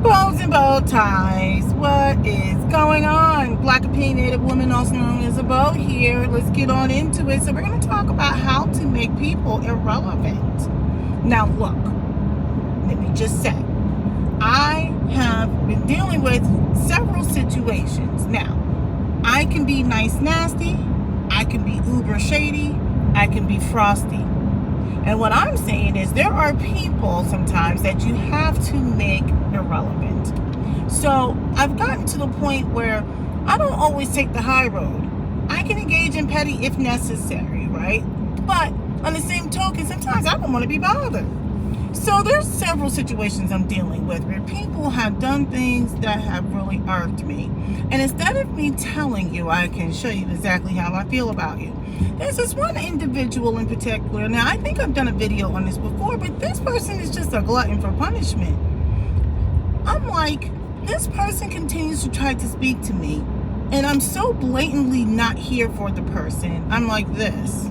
Bows and bow ties. What is going on? Black opinionated woman, also known as a bow here. Let's get on into it. So we're going to talk about how to make people irrelevant. Now look, let me just say, I have been dealing with several situations. Now, I can be nice nasty, I can be uber shady, I can be frosty. And what I'm saying is there are people sometimes that you have to make irrelevant. So I've gotten to the point where I don't always take the high road. I can engage in petty if necessary, right? But on the same token, sometimes I don't want to be bothered. So there's several situations I'm dealing with where people have done things that have really irked me. And instead of me telling you, I can show you exactly how I feel about you. There's this one individual in particular. Now, I think I've done a video on this before, but this person is just a glutton for punishment. I'm like, this person continues to try to speak to me, and I'm so blatantly not here for the person. I'm like this.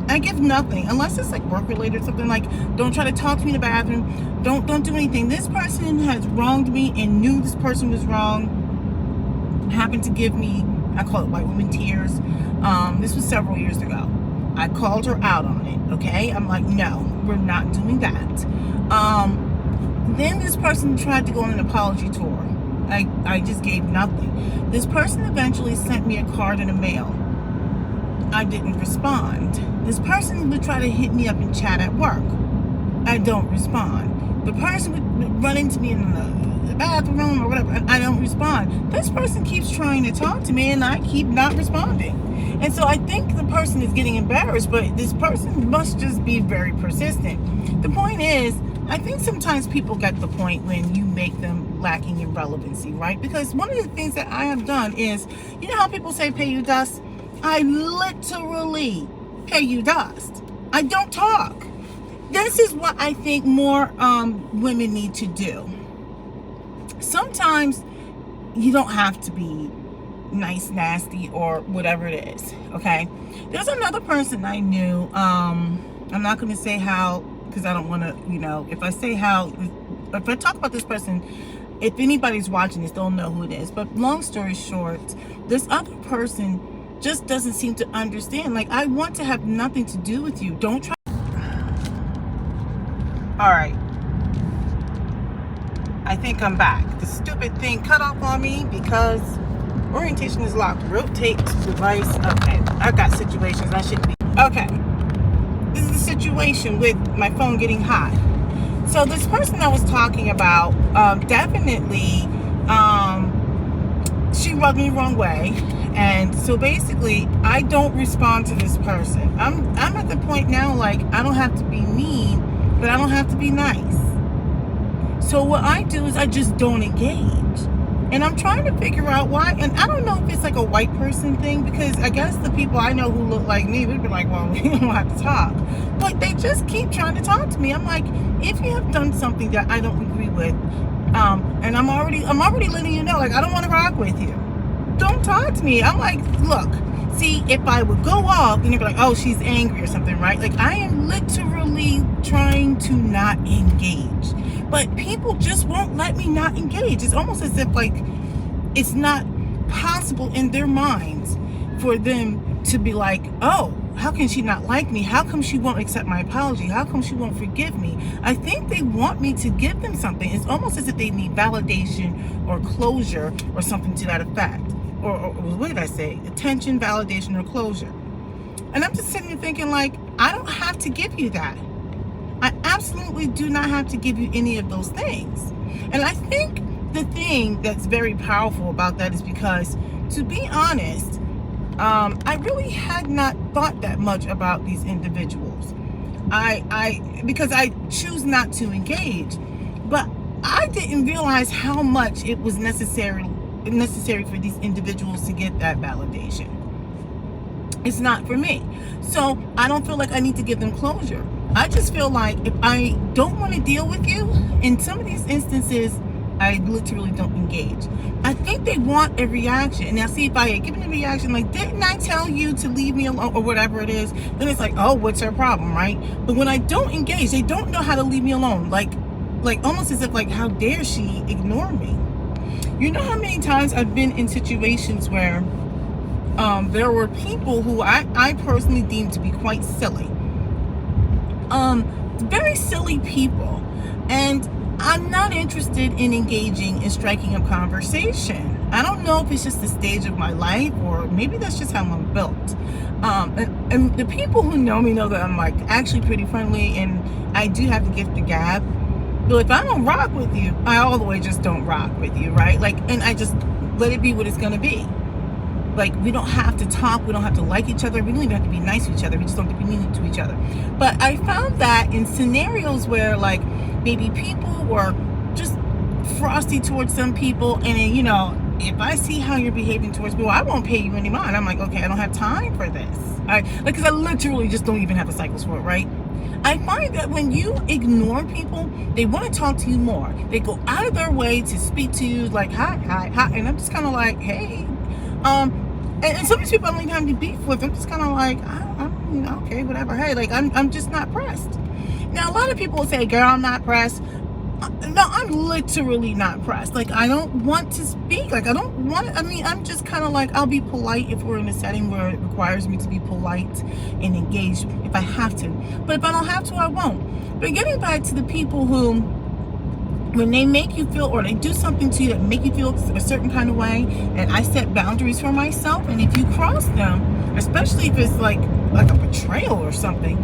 I give nothing unless it's like work related or something. Like, don't try to talk to me in the bathroom. Don't do anything. This person has wronged me and knew this person was wrong. Happened to give me, I call it white woman tears. This was several years ago. I called her out on it. Okay, I'm like, no, we're not doing that. Then this person tried to go on an apology tour. I just gave nothing. This person eventually sent me a card in the mail. I didn't respond. This person would try to hit me up in chat at work. I don't respond. The person would run into me in the bathroom or whatever, and I don't respond. This person keeps trying to talk to me, and I keep not responding. And so I think the person is getting embarrassed, but this person must just be very persistent. The point is, I think sometimes people get the point when you make them lacking in relevancy, right? Because one of the things that I have done is, you know how people say pay you dust? I literally pay you dust. I don't talk. This is what I think more women need to do. Sometimes you don't have to be nice, nasty, or whatever it is, okay? There's another person I knew. I'm not going to say how, because I don't want to, if I say how, if I talk about this person, if anybody's watching this, they'll know who it is. But long story short, this other person just doesn't seem to understand. Like, I want to have nothing to do with you. Don't try. All right. I think I'm back. The stupid thing cut off on me because orientation is locked. Rotate device. Okay. I've got situations I shouldn't be. Okay. This is the situation with my phone getting hot. So this person I was talking about, definitely, she rubbed me the wrong way. And so basically, I don't respond to this person. I'm at the point now, like, I don't have to be mean, but I don't have to be nice. So what I do is I just don't engage. And I'm trying to figure out why. And I don't know if it's like a white person thing, because I guess the people I know who look like me would be like, well, we don't have to talk. But they just keep trying to talk to me. I'm like, if you have done something that I don't agree with, and I'm already letting you know, like, I don't want to rock with you. Don't talk to me. I'm like, look, see, if I would go off and you'd be like, oh, she's angry or something, right? Like, I am literally trying to not engage. But people just won't let me not engage. It's almost as if, like, it's not possible in their minds for them to be like, oh, how can she not like me? How come she won't accept my apology? How come she won't forgive me? I think they want me to give them something. It's almost as if they need validation or closure or something to that effect. Or what did I say? Attention, validation, or closure. And I'm just sitting there thinking, like, I don't have to give you that. I absolutely do not have to give you any of those things. And I think the thing that's very powerful about that is because, to be honest, I really had not thought that much about these individuals. Because I choose not to engage, but I didn't realize how much it was necessary for these individuals to get that validation. It's not for me. So I don't feel like I need to give them closure. I just feel like if I don't want to deal with you, in some of these instances, I literally don't engage. I think they want a reaction. Now, see, if I had given a reaction, like, didn't I tell you to leave me alone, or whatever it is, then it's like, oh, what's her problem, right? But when I don't engage, they don't know how to leave me alone. Like, like almost as if like, how dare she ignore me? You know how many times I've been in situations where there were people who I personally deemed to be quite silly. Very silly people. And I'm not interested in engaging in striking up conversation. I don't know if it's just the stage of my life, or maybe that's just how I'm built. And the people who know me know that I'm like actually pretty friendly, and I do have the gift of gab. But if I don't rock with you, I all the way just don't rock with you, right? Like, and I just let it be what it's gonna be. Like, we don't have to talk, we don't have to like each other, we don't even have to be nice to each other, we just don't have to be mean to each other. But I found that in scenarios where like maybe people were just frosty towards some people, and then, you know, if I see how you're behaving towards people, I won't pay you any mind. I'm like, okay, I don't have time for this. Because I literally just don't even have the cycles for it, right? I find that when you ignore people, they want to talk to you more. They go out of their way to speak to you, like, hi, and I'm just kind of like, hey. And some of these people I don't even have any beef with. I'm just kind of like, I'm, you know, okay, whatever. Hey, like, I'm just not pressed. Now, a lot of people will say, girl, I'm not pressed. No, I'm literally not pressed. Like, I don't want to speak. Like, I don't want to, I mean, I'm just kind of like, I'll be polite if we're in a setting where it requires me to be polite and engaged if I have to. But if I don't have to, I won't. But getting back to the people who, when they make you feel, or they do something to you that make you feel a certain kind of way, and I set boundaries for myself, and if you cross them, especially if it's like a betrayal or something,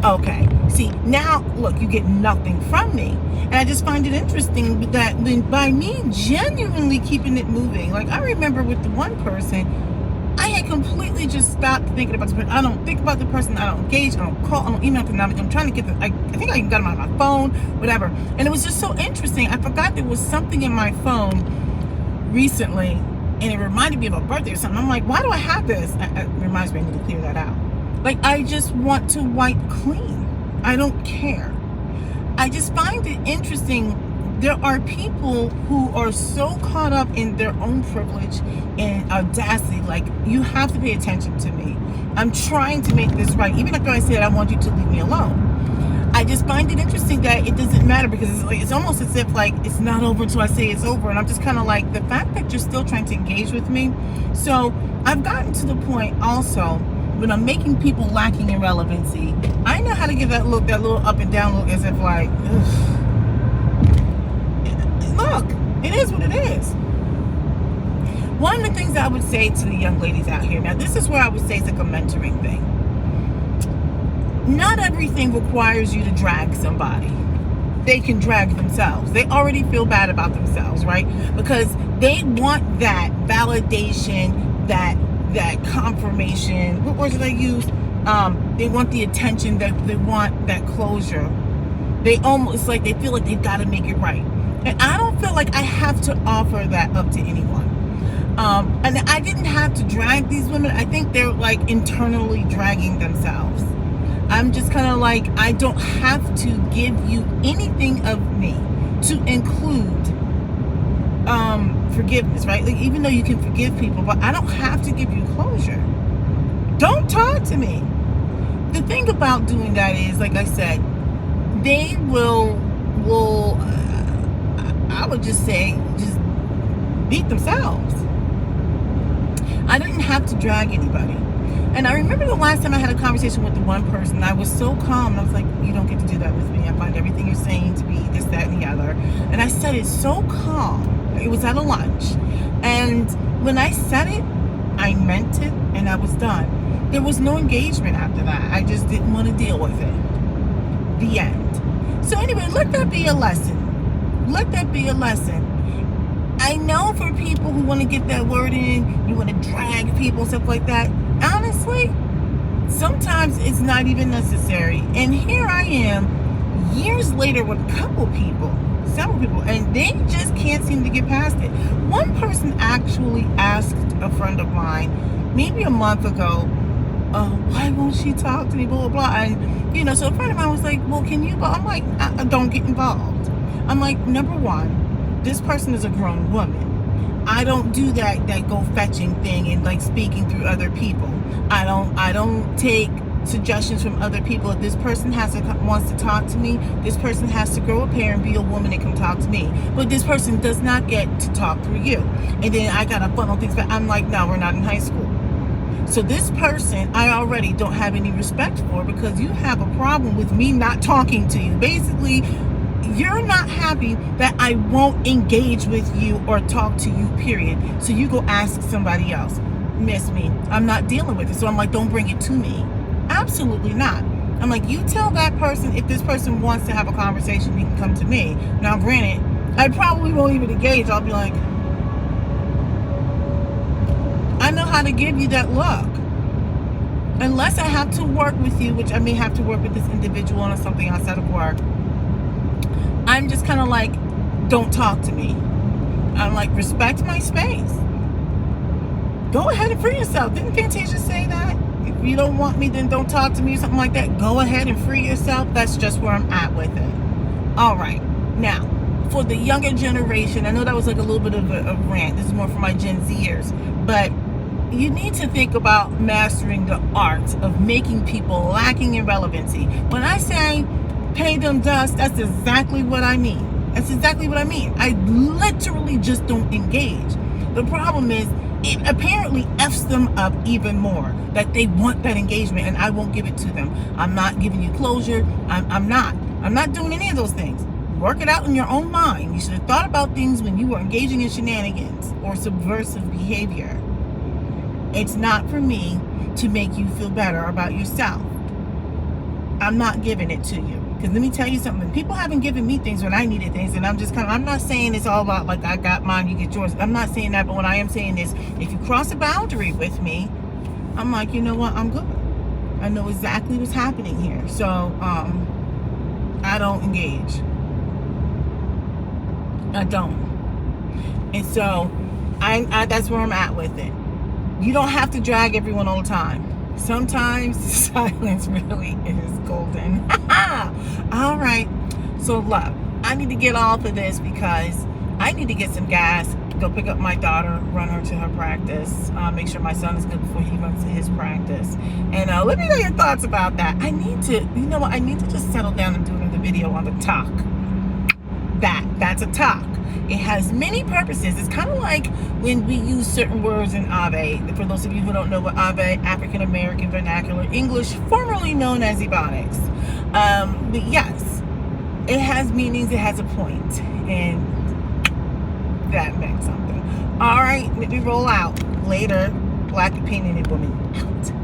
okay, see, now look, you get nothing from me. And I just find it interesting that by me genuinely keeping it moving, like I remember with the one person, I had completely just stopped thinking about the person. I don't think about the person. I don't engage. I don't call. I don't email. I'm trying to get them. I think I even got them on my phone, whatever. And it was just so interesting. I forgot there was something in my phone recently, and it reminded me of a birthday or something. I'm like, why do I have this? It reminds me I need to clear that out. Like, I just want to wipe clean. I don't care. I just find it interesting. There are people who are so caught up in their own privilege and audacity, like, you have to pay attention to me. I'm trying to make this right. Even after I said I want you to leave me alone. I just find it interesting that it doesn't matter, because it's almost as if like it's not over until I say it's over. And I'm just kind of like, the fact that you're still trying to engage with me. So I've gotten to the point also, when I'm making people lacking in relevancy, I know how to give that look, that little up and down look, as if like, ugh. Look, it is what it is. One of the things I would say to the young ladies out here, now this is where I would say it's like a mentoring thing. Not everything requires you to drag somebody. They can drag themselves. They already feel bad about themselves, right? Because they want that validation, that confirmation. What words did I use? They want the attention, that they want that closure. They almost like, they feel like they've got to make it right. And I don't feel like I have to offer that up to anyone. And I didn't have to drag these women. I think they're like internally dragging themselves. I'm just kind of like, I don't have to give you anything of me, to include forgiveness, right? Like, even though you can forgive people, but I don't have to give you closure. Don't talk to me. The thing about doing that is, like I said, they will I would just say, just beat themselves. I didn't have to drag anybody. And I remember the last time I had a conversation with the one person, I was so calm. And I was like, you don't get to do that with me. I find everything you're saying to be this, that, and the other. And I said it so calm. It was at a lunch. And when I said it, I meant it, and I was done. There was no engagement after that. I just didn't want to deal with it. The end. So anyway, let that be a lesson. Let that be a lesson. I know for people who want to get that word in, you want to drag people, stuff like that. Honestly, sometimes it's not even necessary. And here I am, years later, with a couple people, several people, and they just can't seem to get past it. One person actually asked a friend of mine, maybe a month ago, why won't she talk to me, blah, blah, blah. And, you know, so a friend of mine was like, well, can you? But I'm like, don't get involved. I'm like, number one, this person is a grown woman. I don't do that go fetching thing and like speaking through other people. I don't take suggestions from other people. If this person wants to talk to me, this person has to grow a pair and be a woman and come talk to me. But this person does not get to talk through you. And then I gotta funnel things back. I'm like, no, we're not in high school. So this person I already don't have any respect for, because you have a problem with me not talking to you. Basically, you're not happy that I won't engage with you or talk to you, period. So you go ask somebody else. Miss me, I'm not dealing with it. So I'm like, don't bring it to me. Absolutely not. I'm like, you tell that person, if this person wants to have a conversation, you can come to me. Now granted, I probably won't even engage. I'll be like, I know how to give you that look. Unless I have to work with you, which I may have to work with this individual on something outside of work, I'm just kind of like, don't talk to me. I'm like, respect my space. Go ahead and free yourself. Didn't Fantasia say that? If you don't want me, then don't talk to me or something like that. Go ahead and free yourself. That's just where I'm at with it. All right. Now, for the younger generation, I know that was like a little bit of a rant. This is more for my Gen Zers. But you need to think about mastering the art of making people lacking in relevancy. When I say pay them dust, that's exactly what I mean. That's exactly what I mean. I literally just don't engage. The problem is, it apparently F's them up even more, that they want that engagement and I won't give it to them. I'm not giving you closure. I'm not doing any of those things. Work it out in your own mind. You should have thought about things when you were engaging in shenanigans or subversive behavior. It's not for me to make you feel better about yourself. I'm not giving it to you. Because let me tell you something. People haven't given me things when I needed things. And I'm not saying it's all about like, I got mine, you get yours. I'm not saying that. But what I am saying is, if you cross a boundary with me, I'm like, you know what? I'm good. I know exactly what's happening here. So, I don't engage. I don't. And so, I that's where I'm at with it. You don't have to drag everyone all the time. Sometimes silence really is golden. All right. So, look, I need to get off of this because I need to get some gas, go pick up my daughter, run her to her practice, make sure my son is good before he runs to his practice. And let me know your thoughts about that. I need to just settle down and do another video on the talk. That's a talk. It has many purposes. It's kind of like when we use certain words in Ave. For those of you who don't know what Ave, African American Vernacular English, formerly known as Ebonics. But yes, it has meanings, it has a point, and that meant something. All right, let me roll out. Later, Black Opinionated Woman out.